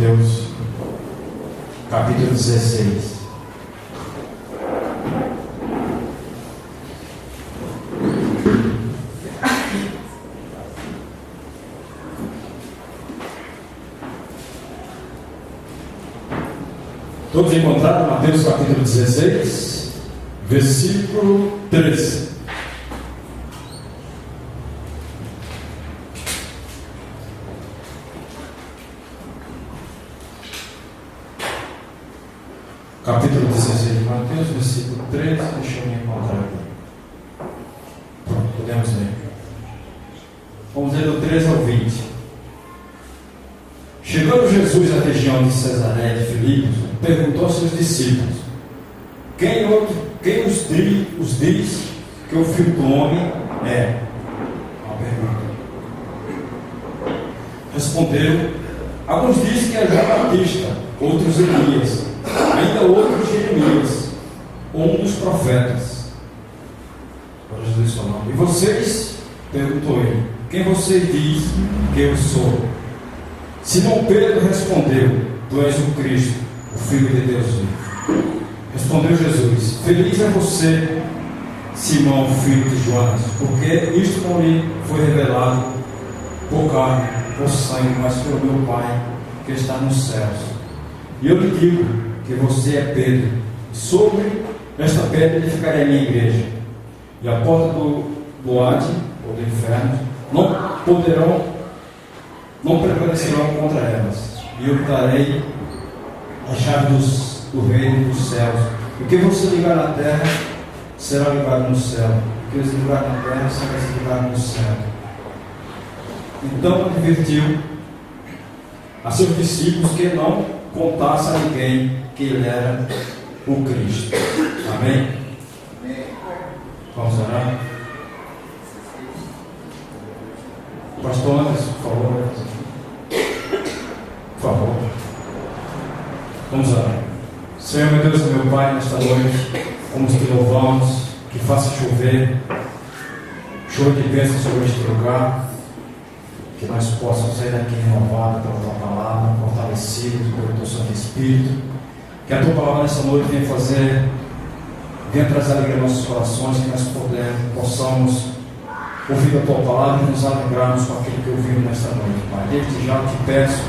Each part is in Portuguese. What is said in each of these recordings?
Mateus, capítulo 16. Todos encontraram Mateus capítulo 16, versículo 13. Capítulo 16 de Mateus, versículo 13, deixa eu me encontrar aqui. Pronto, podemos ler. Vamos ler do 13 ao 20. Chegando Jesus à região de Cesareia de Filipe, perguntou aos seus discípulos: Quem os diz que o Filho do Homem é? Uma pergunta. Responderam: alguns dizem que é João Batista, outros Elias, ainda outros Jeremias, ou um dos profetas. Agora Jesus falando: E vocês? Perguntou ele: Quem vocês diz que eu sou? Simão Pedro respondeu: Tu és o Cristo, o Filho de Deus vivo. Respondeu Jesus: Feliz é você, Simão, filho de Jonas, porque isto não lhe foi revelado por carne, por sangue, mas pelo meu Pai que está nos céus. E eu lhe digo que você é Pedro, e sobre esta pedra edificarei a minha igreja, e a porta do Hades, ou do inferno, não prevalecerão contra elas. E eu darei a chave do reino dos céus. O que você ligar na terra será ligado no céu. O que você ligar na terra será ligado no céu. Então advertiu a seus discípulos que não contasse a ninguém que ele era o Cristo. Amém? Vamos orar? Pastor Anderson, por favor. Por favor. Vamos orar. Senhor, meu Deus e meu Pai, nesta noite, vamos te louvamos, que faça chover, chuva de bênção sobre este lugar, que nós possamos sair daqui renovados pela tua palavra, fortalecidos pelo teu Santo Espírito, que a tua palavra nesta noite venha trazer alegria aos nossos corações, que nós possamos ouvir a tua palavra e nos alegrarmos com aquilo que ouvimos nesta noite, Pai. Desde já te peço,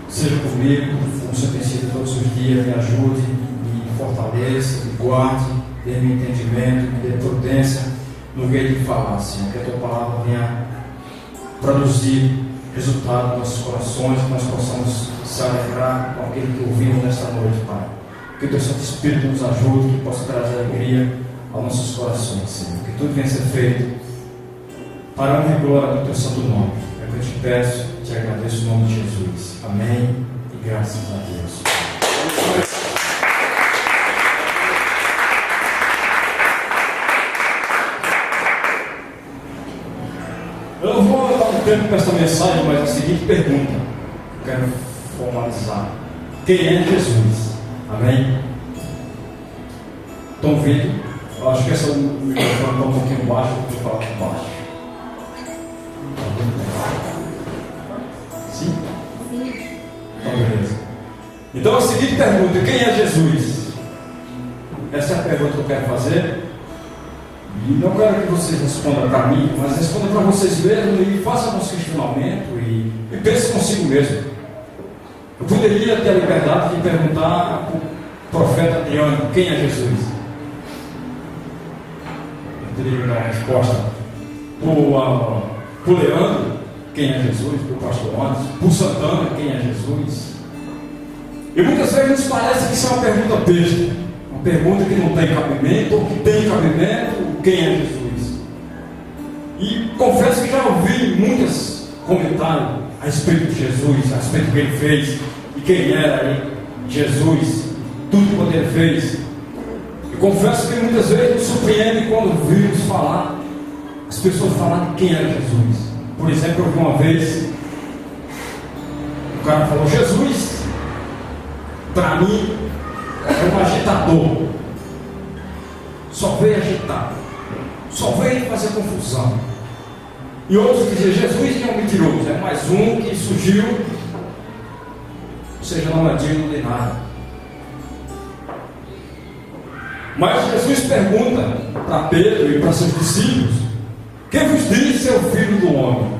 seja comigo, como você tem sido todos os dias, me ajude, me fortaleça, me guarde, dê-me entendimento, me dê prudência no jeito de falar, Senhor, que a tua palavra venha produzir resultado nos nossos corações, que nós possamos se alegrar com aquilo que ouvimos nesta noite, Pai. Que o teu Santo Espírito nos ajude, que possa trazer alegria aos nossos corações, Senhor. Que tudo venha ser feito para a honra e glória do teu santo nome. É o que eu te peço, te agradeço em nome de Jesus. Amém e graças a Deus. Eu não vou dar um tempo para esta mensagem, mas a seguinte pergunta eu quero formalizar: quem é Jesus? Amém? Estão ouvindo? Eu acho que essa microfone está um pouquinho baixo, eu vou falar por baixo. Sim? Então, beleza. Então, a seguinte pergunta: quem é Jesus? Essa é a pergunta que eu quero fazer. E não quero que vocês respondam para mim, mas respondam para vocês mesmos e façam um questionamento e pensem consigo mesmo. Eu poderia ter a liberdade de perguntar para o profeta Adriano: quem é Jesus? Eu teria que dar uma resposta para o Leandro: quem é Jesus? Para o pastor Anderson, para o Santana: quem é Jesus? E muitas vezes nos parece que isso é uma pergunta besta, uma pergunta que não tem cabimento, ou que tem cabimento: quem é Jesus? E confesso que já ouvi muitos comentários a respeito de Jesus, a respeito do que ele fez e quem era Jesus, tudo que ele fez. E confesso que muitas vezes nos surpreende quando ouvimos falar, as pessoas falarem quem era Jesus. Por exemplo, eu ouvi uma vez o cara falou: Jesus, para mim, é um agitador, só veio agitar, só veio fazer confusão. E outros diziam: Jesus é um mentiroso, é mais um que surgiu ou seja, não é digno de nada. Mas Jesus pergunta para Pedro e para seus discípulos: quem vos diz ser o Filho do Homem?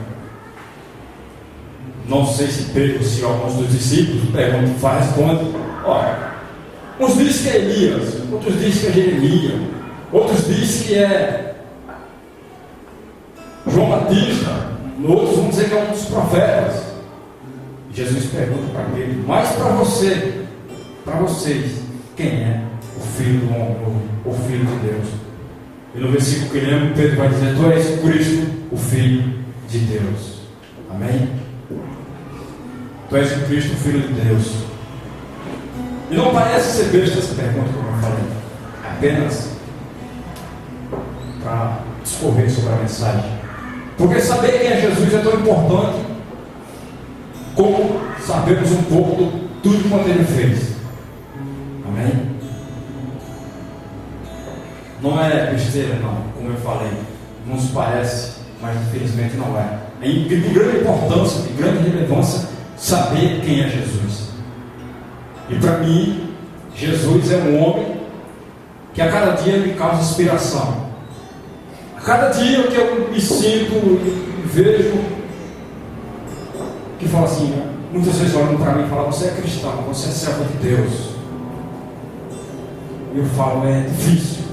Não sei se Pedro ou se alguns dos discípulos perguntam, respondem: olha, uns dizem que é Elias, outros dizem que é Jeremias, outros dizem que é João Batista, outros vão dizer que é um dos profetas. E Jesus pergunta para Pedro: mas para vocês, quem é o Filho do Homem, o Filho de Deus? E no versículo que lembro, Pedro vai dizer: tu és Cristo, o Filho de Deus. Amém? Tu és o Cristo, o Filho de Deus. E não parece ser besta essa pergunta, como eu falei, apenas para discorrer sobre a mensagem. Porque saber quem é Jesus é tão importante como sabermos um pouco de tudo quanto ele fez. Amém? Não é besteira, não, como eu falei. Não se parece, mas infelizmente não é. É de grande importância, de grande relevância saber quem é Jesus. E para mim, Jesus é um homem que a cada dia me causa inspiração. A cada dia que eu me sinto e vejo, que fala assim, muitas vezes olham para mim e falam: você é cristão, você é servo de Deus. E eu falo: é difícil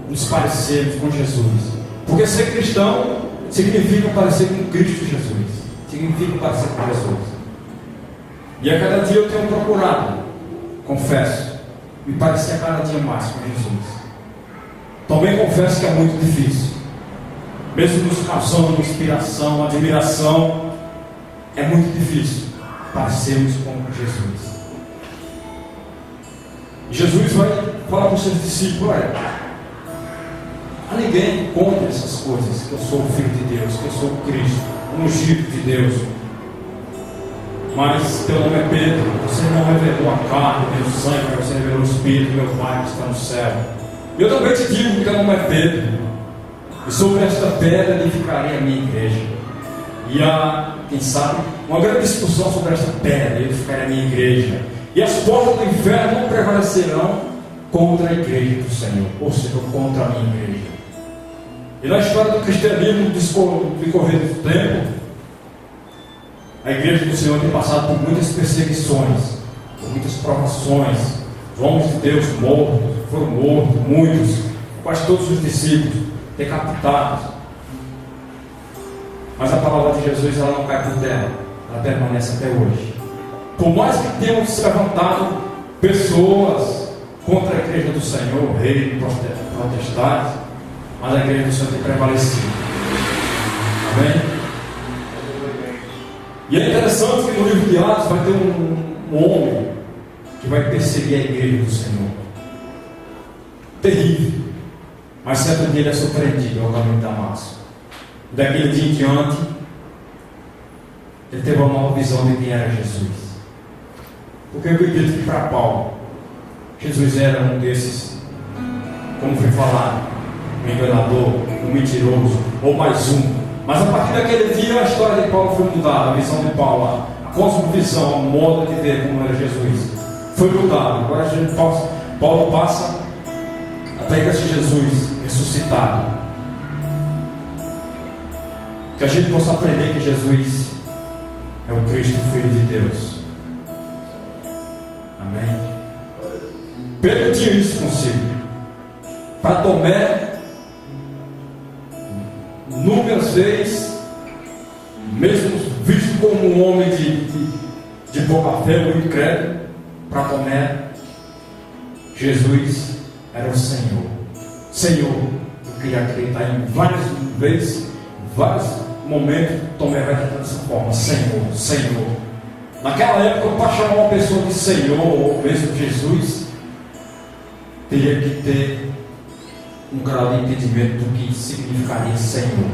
nos parecermos com Jesus, porque ser cristão significa parecer com Cristo Jesus, significa parecer com Jesus. E a cada dia eu tenho procurado, confesso, me parecer a cada dia mais com Jesus. Também confesso que é muito difícil, mesmo nos causando inspiração, admiração, é muito difícil parecermos com Jesus. E Jesus vai falar para os seus discípulos: olha, a ninguém conta essas coisas, que eu sou o Filho de Deus, que eu sou o Cristo, o ungido de Deus. Mas teu nome é Pedro, você não revelou a carne, nem o sangue, mas você revelou o Espírito, meu Pai que está no céu. E eu também te digo que teu nome é Pedro, e sobre esta pedra edificarei a minha igreja. E há, quem sabe, uma grande discussão sobre esta pedra, edificarei a minha igreja. E as portas do inferno não prevalecerão contra a igreja do Senhor, ou seja, contra a minha igreja. E na história do cristianismo, no decorrer do tempo, a igreja do Senhor tem passado por muitas perseguições, por muitas provações. Os homens de Deus foram mortos, muitos, quase todos os discípulos decapitados. Mas a palavra de Jesus, ela não cai por terra, ela permanece até hoje. Por mais que tenham se levantado pessoas contra a igreja do Senhor, rei, protestantes, mas a igreja do Senhor tem prevalecido. Amém? E é interessante que no livro de Atos vai ter um homem que vai perseguir a igreja do Senhor. Terrível. Mas certo dia ele é surpreendido ao caminho de Damasco. Daquele dia em diante, ele teve uma nova visão de quem era Jesus. Porque eu acredito que para Paulo, Jesus era um desses, como foi falado, um enganador, um mentiroso, ou mais um. Mas a partir daquele dia a história de Paulo foi mudada, a visão de Paulo, a cosmovisão, a modo de ver como era Jesus foi mudada. Agora Paulo passa a pegar esse Jesus ressuscitado. Que a gente possa aprender que Jesus é o Cristo, o Filho de Deus. Amém? Pedro tinha isso consigo. Para Tomé, inúmeras vezes, mesmo visto como um homem de pouca fé, muito incrédulo, para Tomé, Jesus era o Senhor. Senhor, eu queria acreditar em várias vezes, vários momentos, Tomé vai acreditar dessa forma: Senhor, Senhor. Naquela época, para chamar uma pessoa de Senhor, ou mesmo Jesus, teria que ter um grau de entendimento do que significaria Senhor.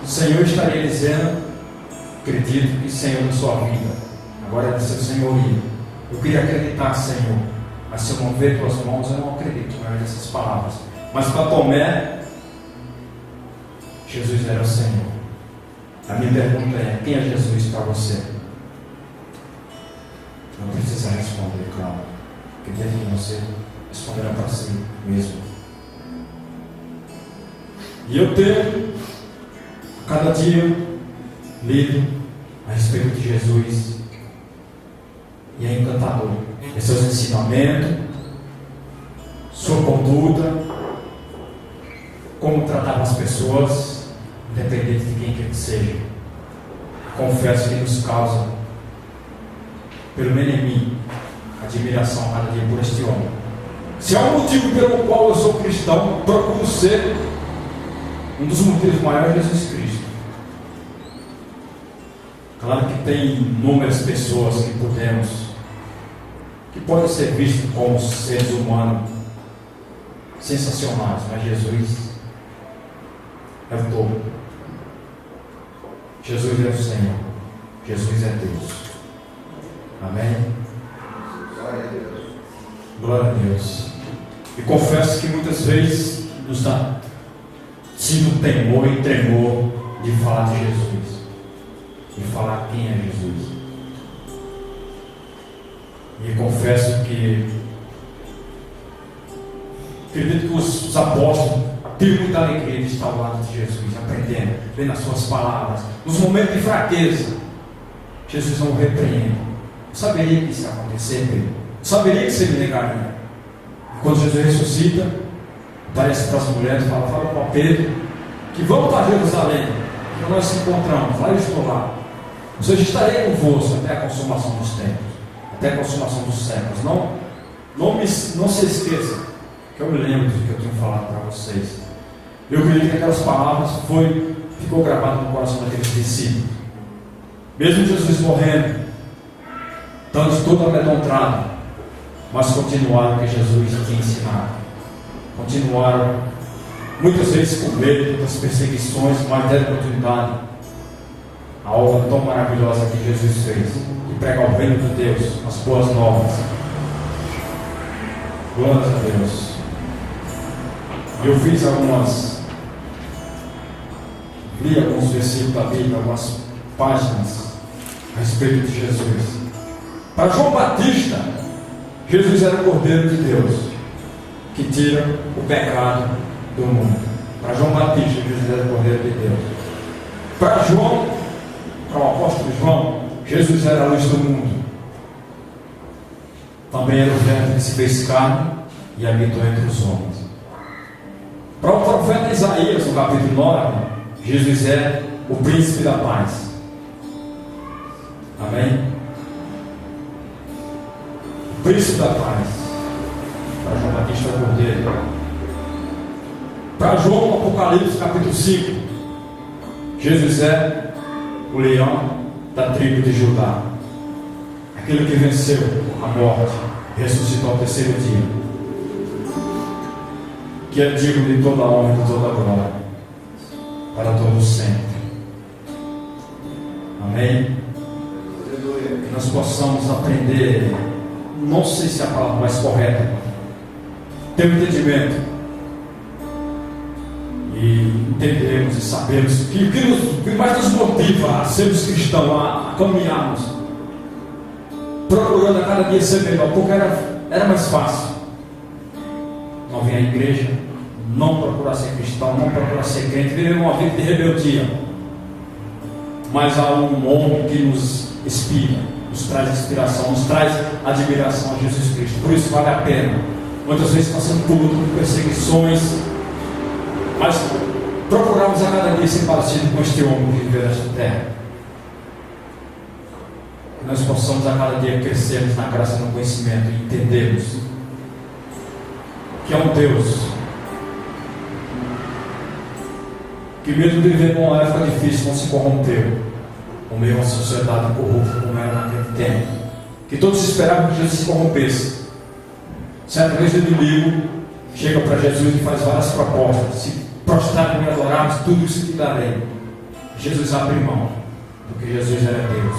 O Senhor estaria dizendo: acredito que Senhor na sua vida, agora é do seu senhorio. Eu queria acreditar, Senhor, mas se eu não ver tuas mãos, eu não acredito nessas palavras. Mas para Tomé, Jesus era o Senhor. A minha pergunta é: quem é Jesus para você? que dentro de você responderá para si mesmo. E eu tenho, cada dia, lido a respeito de Jesus, e é encantador. E seus ensinamentos, sua conduta, como tratava as pessoas, independente de quem quer que seja. Confesso que nos causa, pelo menos em mim, admiração a cada dia por este homem. Se há um motivo pelo qual eu sou cristão, procuro ser um dos motivos maiores é Jesus Cristo. Claro que tem inúmeras pessoas que podem ser vistas como seres humanos sensacionais, mas Jesus é o todo. Jesus é o Senhor. Jesus é Deus. Amém? Glória a Deus. E confesso que muitas vezes nos dá sido temor e tremor de falar de Jesus, de falar quem é Jesus. E confesso que acredito que os apóstolos têm muita alegria de estar ao lado de Jesus, aprendendo, vendo as suas palavras. Nos momentos de fraqueza, Jesus não o repreende. Eu saberia que isso ia acontecer, Pedro. Eu saberia que você me negaria. E quando Jesus ressuscita, aparece para as mulheres e fala para Pedro que vamos para Jerusalém, que nós nos encontramos, lá eu estou lá. Ou seja, estarei convosco até a consumação dos tempos, até a consumação dos séculos. Não se esqueça que eu me lembro do que eu tenho falado para vocês. Eu acredito que aquelas palavras ficou gravado no coração daqueles discípulos. Mesmo Jesus morrendo, tantos todo amedrontados, mas continuaram o que Jesus tinha ensinado. Continuaram, muitas vezes com medo das perseguições, mas deram oportunidade a obra tão maravilhosa que Jesus fez, de pregar o reino de Deus, as boas novas. Glórias a Deus. E eu fiz li alguns versículos da Bíblia, algumas páginas a respeito de Jesus. Para João Batista, Jesus era o Cordeiro de Deus, que tira o pecado do mundo. Para João Batista, Jesus era o Cordeiro de Deus. Para o apóstolo João, Jesus era a luz do mundo. Também era o Verbo que se fez carne e habitou entre os homens. Para o profeta Isaías, no capítulo 9, Jesus é o príncipe da paz. Amém? O príncipe da paz. Para João Batista é o Cordeiro. Para João, no Apocalipse, capítulo 5, Jesus é o leão da tribo de Judá, aquele que venceu a morte e ressuscitou ao terceiro dia, que é digno de toda a honra e de toda a glória para todos sempre. Amém? Que nós possamos aprender, não sei se é a palavra mais correta, ter um entendimento e entendermos e sabermos o que mais nos motiva a sermos cristãos, a caminharmos, procurando a cada dia ser melhor, porque era mais fácil não vir à igreja, não procurar ser cristão, não procurar ser crente, viver uma vida de rebeldia. Mas há um homem que nos inspira, nos traz inspiração, nos traz admiração a Jesus Cristo. Por isso vale a pena. Muitas vezes passando por perseguições, mas procuramos a cada dia ser parecido com este homem que vive nesta terra. Que nós possamos a cada dia crescermos na graça e no conhecimento e entendermos que é um Deus que, mesmo vivendo uma época difícil, não se corrompeu, como meio a uma sociedade corrupta como era naquele tempo, que todos esperavam que Jesus se corrompesse. Certa vez o inimigo chega para Jesus e faz várias propostas: se prostrar e adorarmos, tudo isso te darei. Jesus abre mão, porque Jesus era Deus.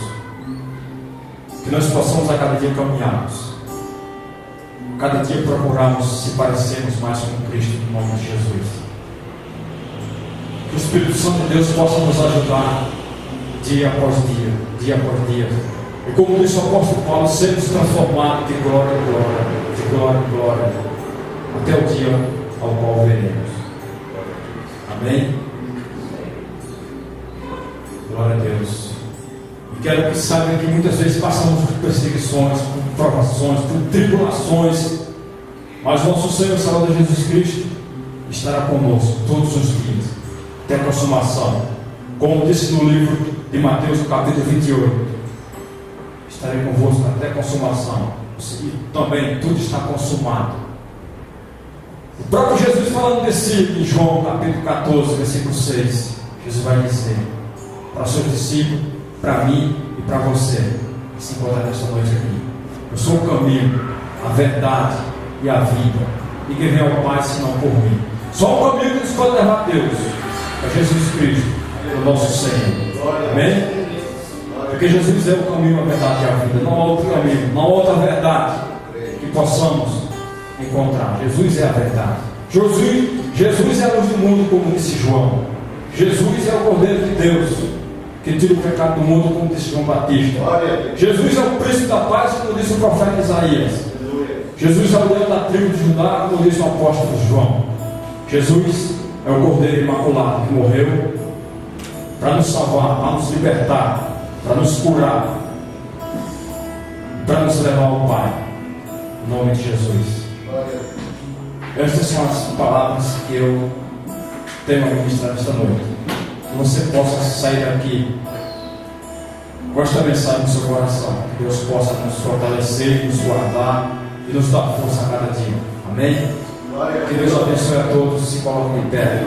Que nós possamos a cada dia caminharmos, cada dia procurarmos se parecermos mais com Cristo, no nome de Jesus. Que o Espírito Santo de Deus possa nos ajudar dia após dia, E como disse o apóstolo Paulo, sermos transformados de glória em glória, de glória em glória, até o dia ao qual veremos. Amém? Glória a Deus. E quero que saibam que muitas vezes passamos por perseguições, por provações, por tribulações, mas nosso Senhor e Salvador Jesus Cristo estará conosco todos os dias, até a consumação. Como disse no livro de Mateus, no capítulo 28, estarei convosco até a consumação. E também tudo está consumado. O próprio Jesus falando desse em João capítulo 14, versículo 6, Jesus vai dizer para os seus discípulos, para mim e para você que se encontra nesta noite aqui: eu sou o caminho, a verdade e a vida, e ninguém vem ao Pai senão por mim. Só o caminho que nos pode levar a Deus é Jesus Cristo, o nosso Senhor. Amém? Porque Jesus é o caminho, a verdade e a vida. Não há outro caminho, não há outra verdade que possamos encontrar. Jesus é a verdade. Jesus é a luz do mundo, como disse João. Jesus é o Cordeiro de Deus que tira o pecado do mundo, como disse João Batista. Jesus é o príncipe da paz, como disse o profeta Isaías. Jesus é o leão da tribo de Judá, como disse o apóstolo João. Jesus é o Cordeiro Imaculado que morreu para nos salvar, para nos libertar, para nos curar, para nos levar ao Pai, em nome de Jesus. Estas são as palavras que eu tenho a ministrar esta noite. Que você possa sair daqui com esta mensagem no seu coração. Que Deus possa nos fortalecer, nos guardar e nos dar força a cada dia. Amém? Que Deus abençoe a todos. Se coloquem em pé.